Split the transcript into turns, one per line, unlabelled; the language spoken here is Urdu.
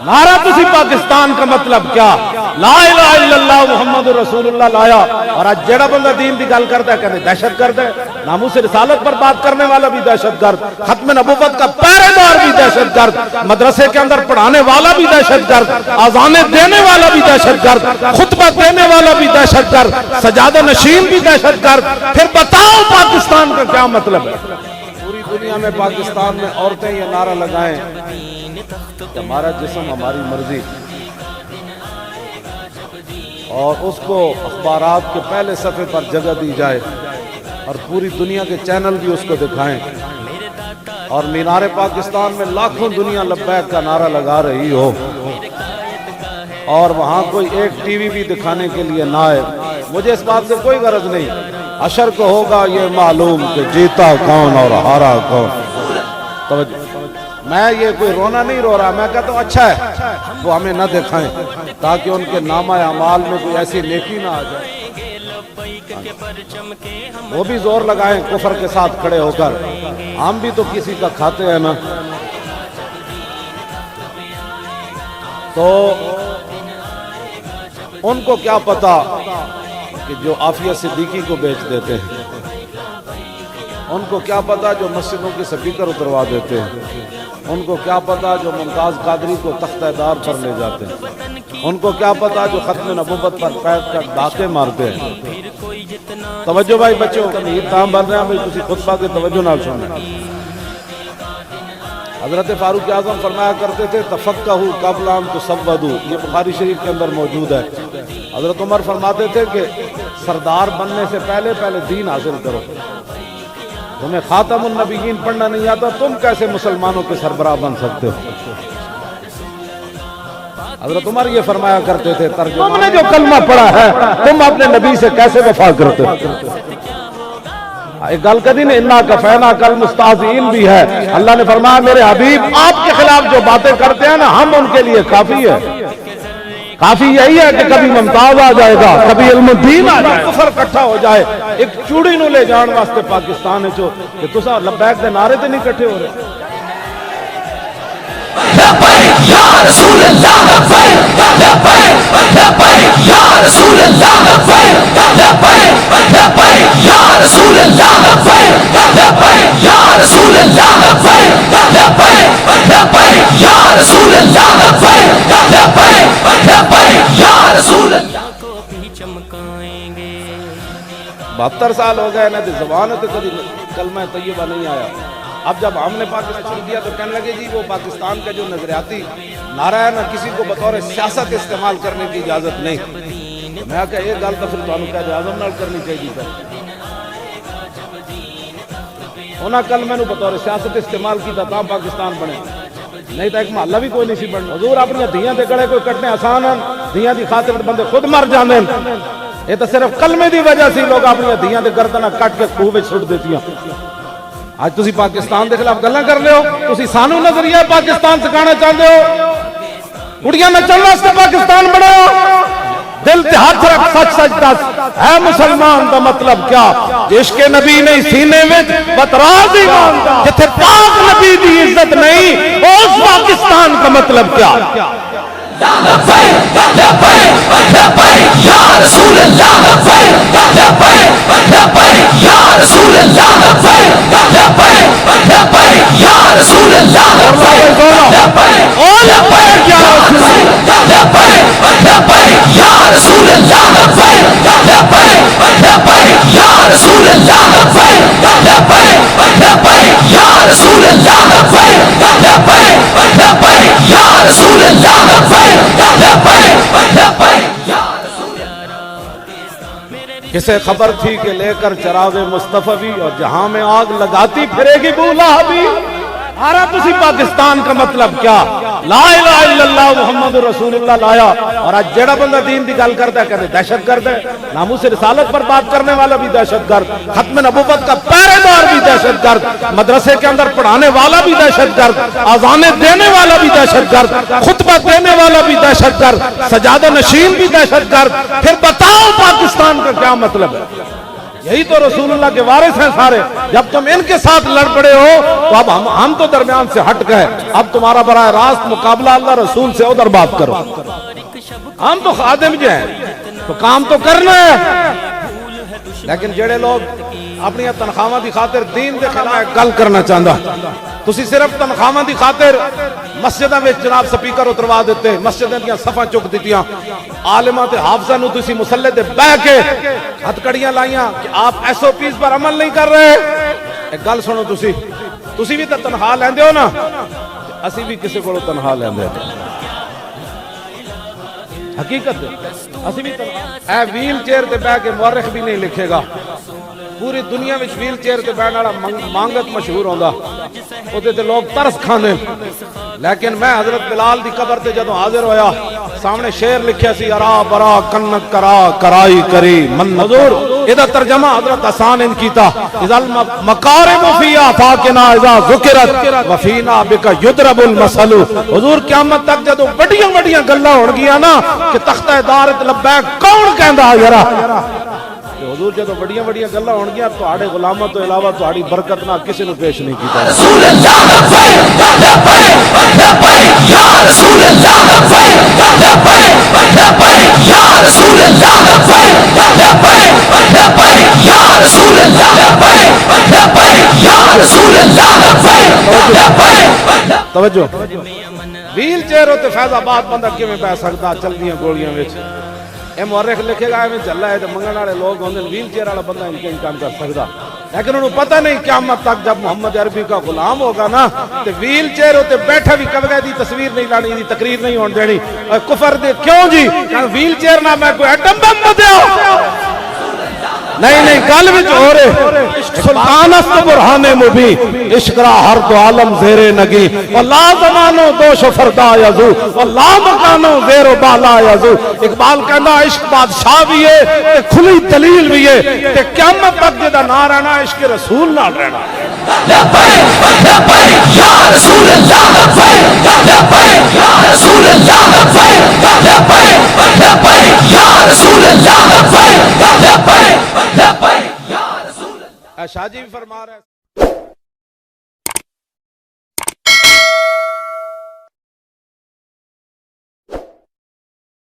نعرہ تسی پاکستان کا مطلب کیا؟ لا الہ الا اللہ محمد رسول اللہ لایا، اور آج جڑا بندہ دین دی گل کرتا ہے کہتے دہشت گرد ہے، ناموس رسالت پر بات کرنے والا بھی دہشت گرد، ختم نبوت کا پہرے دار بھی دہشت گرد، مدرسے کے اندر پڑھانے والا بھی دہشت گرد، اذانیں دینے والا بھی دہشت گرد، خطبہ دینے والا بھی دہشت گرد، سجادہ نشین بھی دہشت گرد۔ پھر بتاؤ پاکستان کا کیا مطلب ہے؟ پوری دنیا میں پاکستان میں عورتیں یہ نعرہ لگائیں کہ ہمارا جسم ہماری مرضی، اور اس کو اخبارات کے پہلے صفحے پر جگہ دی جائے اور پوری دنیا کے چینل بھی اس کو دکھائیں، اور مینار پاکستان میں لاکھوں دنیا لبیک کا نعرہ لگا رہی ہو، اور وہاں کوئی ایک ٹی وی بھی دکھانے کے لیے نہ آئے۔ مجھے اس بات سے کوئی غرض نہیں، حشر کو ہوگا یہ معلوم کہ جیتا کون اور ہارا کون۔ توجہ، میں یہ کوئی رونا نہیں رو رہا، میں کہتا ہوں اچھا ہے وہ ہمیں نہ دکھائیں تاکہ ان کے نامہ اعمال میں کوئی ایسی نیکی نہ آ جائے۔ وہ بھی زور لگائیں کفر کے ساتھ کھڑے ہو کر، ہم بھی تو کسی کا کھاتے ہیں نا۔ تو ان کو کیا پتا کہ جو عافیہ صدیقی کو بیچ دیتے ہیں، ان کو کیا پتا جو مسجدوں کے سپیکر اتروا دیتے ہیں، ان کو کیا پتا جو ممتاز قادری کو تختہ دار پر لے جاتے ہیں، ان کو کیا پتا جو ختم نبوت پر بیٹھ کر ڈاکے مارتے ہیں۔ توجہ بھائی بچوں، یہ کام بن رہے ہیں بھائی، کسی خطبہ کے توجہ نہ سنیں۔ حضرت فاروق اعظم فرمایا کرتے تھے تفقہوا قبل ان تسودوا، یہ بخاری شریف کے اندر موجود ہے۔ حضرت عمر فرماتے تھے کہ سردار بننے سے پہلے دین حاصل کرو، تمہیں خاتم النبیین پڑھنا نہیں آتا، تم کیسے مسلمانوں کے سربراہ بن سکتے ہو؟ حضرت عمر یہ فرمایا کرتے تھے تم نے جو کلمہ پڑھا ہے تم اپنے نبی سے کیسے وفا کرتے ہو؟ ایک گل کہتی نا انا کفینا کل مستہزئین بھی ہے، اللہ نے فرمایا میرے حبیب آپ کے خلاف جو باتیں کرتے ہیں نا ہم ان کے لیے کافی ہے۔ کافی یہی ہے کہ کبھی ممتاز آ جائے گا، کبھی علم الدین آ جائے گا، کفر اکٹھا ہو جائے، ایک چوڑی نو لے جان واسطے پاکستان ہے جو کہ تسا لبیک دے نعرے تے نہیں کٹھے ہو رہے۔
لبیک یا رسول اللہ، لبیک لبیک لبیک یا رسول اللہ، لبیک لبیک لبیک یا رسول اللہ، لبیک لبیک یا رسول اللہ، لبیک لبیک لبیک یا رسول اللہ، لبیک لبیک لبیک یا رسول اللہ کو بھی چمکائیں گے۔
72 سال ہو گئے نا تو زبان تے کبھی کلمہ طیبہ نہیں آیا۔ اب جب ہم نے پاکستان دیا تو کہنے لگے جی وہ پاکستان کا جو نظریاتی نعرہ ہے نا کسی کو بطور سیاست استعمال کرنے کی اجازت نہیں۔ میں کہا یہ گل تو پھر تمہیں قائد اعظم نال کرنی چاہیے تھی، انہاں کل میں بطور سیاست استعمال کیتا تا پاکستان بنے، نہیں تو ایک محلہ بھی کوئی نہیں سی بننا۔ حضور اپنی دھیاں دے گڑے کوئی کٹنے آسان ہیں، دھیاں دی خاطر بندے خود مر جاندے ہیں۔ یہ تو صرف کلمے دی وجہ سے لوگ اپنی دھیاں دے گردناں کٹ کے خوہ وچ سٹ دیتی ہیں۔ آج تسی پاکستان دے خلاف گلاں کر لے ہو، تسی سانو نظریہ پاکستان سکھانا چاہتے ہو، کڑیاں نچن واسطے پاکستان بناؤ۔ دل تے ہاتھ رکھ سچ سچ دس، اے مسلمان دا مطلب کیا؟ عشق نبی نہیں سینے وچ بتراز ایمان دا، جتھے پاک نبی دی عزت نہیں اس پاکستان کا مطلب کیا؟
لبیک لبیک لبیک یا رسول اللہ، لبیک لبیک لبیک یا رسول اللہ، لبیک لبیک لبیک یا رسول اللہ، لبیک لبیک لبیک یا رسول اللہ، لبیک لبیک لبیک یا رسول اللہ، لبیک لبیک لبیک یا رسول اللہ، لبیک لبیک لبیک یا رسول اللہ،
کسے خبر تھی کہ لے کر چراغ مصطفی اور جہاں میں آگ لگاتی پھرے گی بو لہبی۔ آرہ تسی پاکستان کا مطلب کیا؟ لا الہ الا اللہ محمد رسول اللہ لایا، اور آج جڑا بندہ دین دی گل کرتا ہے کہتے دہشت گرد ہے، ناموس رسالت پر بات کرنے والا بھی دہشت گرد، ختم نبوت کا پہرے دار بھی دہشت گرد، مدرسے کے اندر پڑھانے والا بھی دہشت گرد، اذانیں دینے والا بھی دہشت گرد، خطبہ دینے والا بھی دہشت گرد، سجادہ نشین بھی دہشت گرد۔ پھر بتاؤ پاکستان کا کیا مطلب ہے؟ یہی تو رسولullah کے وارث ہیں سارے. جب تم ان کے ساتھ لڑ پڑے ہو تو اب ہم تو درمیان سے ہٹ گئے. اب تمہارا براہ راست مقابلہ اللہ رسول سے، ادھر بات کرو. ہم تو خادم جو ہیں تو کام تو کرنا ہے. لیکن جڑے لوگ اپنی تنخواہاں دی خاطر دین دے خلاف گل کرنا چاہندا، تسی صرف تنخواہاں دی خاطر مسجداں وچ جناب سپیکر اتروا دیتے، مسجداں دیاں صفاں چک دتیاں، عالماں تے حافظاں نو تسی مصلی تے بیٹھ کے ہتھ کڑیاں لائیاں کہ آپ ایس او پیز پر عمل نہیں کر رہے. ایک گل سنو، تسی بھی تے تنخواہ لیندے ہو نا، اسی بھی کسی کولوں تنخواہ لیندے ہو. حقیقت اسی بھی اے ویل چیئر تے بیٹھ کے مورخ بھی نہیں لکھے گا. پوری دنیا میں ویل چیئر تے بیٹھنے والا مانگت مشہور ہوندا، اوتے تے لوگ ترس کھاندے. لیکن میں حضرت بلال دی قبر تے جدوں حاضر ہویا، سامنے شعر لکھیا سی ارا برا کنک کرا کرائی کری من. حضور ادا ترجمہ حضرت حسان ان کیتا، اذا المکارم فی آفاقنا اذا ذکرت وفینا بک یضرب المثل. حضور قیامت تک جدوں بڑیاں بڑیاں گلاں ہون گیاں نا کہ تختہ دارت لبیک کون کہندا یارا. حضور جدو بڑیاں بڑیاں گلاں ہون گیاں تہاڈے غلاماں تو علاوہ تہاڈی برکت نہ کسی نو پیش نہیں کیتا.
رسول اللہ لبیک لبیک لبیک یا رسول اللہ لبیک لبیک لبیک یا رسول اللہ لبیک لبیک لبیک یا رسول اللہ لبیک لبیک یا رسول اللہ لبیک.
توجہ، ویل چیئر تے فیض آباد بندہ کیویں پہ سکدا چلدیاں گولیاں وچ. اے مورخ لکھے گا ایویں چلا ہے تے منگن والے لوگ ہوندے، ویل چیئر والا بندہ ان کے کام کر سکدا. لیکن انہوں پتہ نہیں قیامت تک جب محمد عربی کا غلام ہوگا نا تے ویل چیئر تے بیٹھا بھی کبے دی تصویر نہیں لانی، دی تقریر نہیں ہون دینی. کفر دے کیوں جی؟ ویل چیئر نہ میں کوئی ایٹم بم بدیا نہیں نہیں. گل وچ ہو رہے سلطان است برہان مبین، عشق را ہر دو عالم زیر نگی، ولا زمانو دوش و فردا یزو، ولا مکانو زیر و بالا یزو. اقبال کہنا عشق بادشاہ بھی ہے تے کھلی دلیل بھی ہے تے قیامت تک جدا نہ رہنا عشق رسول نہ رہنا.
لبیک لبیک یا رسول اللہ لبیک لبیک یا رسول اللہ لبیک لبیک لبیک یا رسول اللہ لبیک لبیک لبیک یا رسول اللہ.
شاہ جی بھی فرما رہے ہیں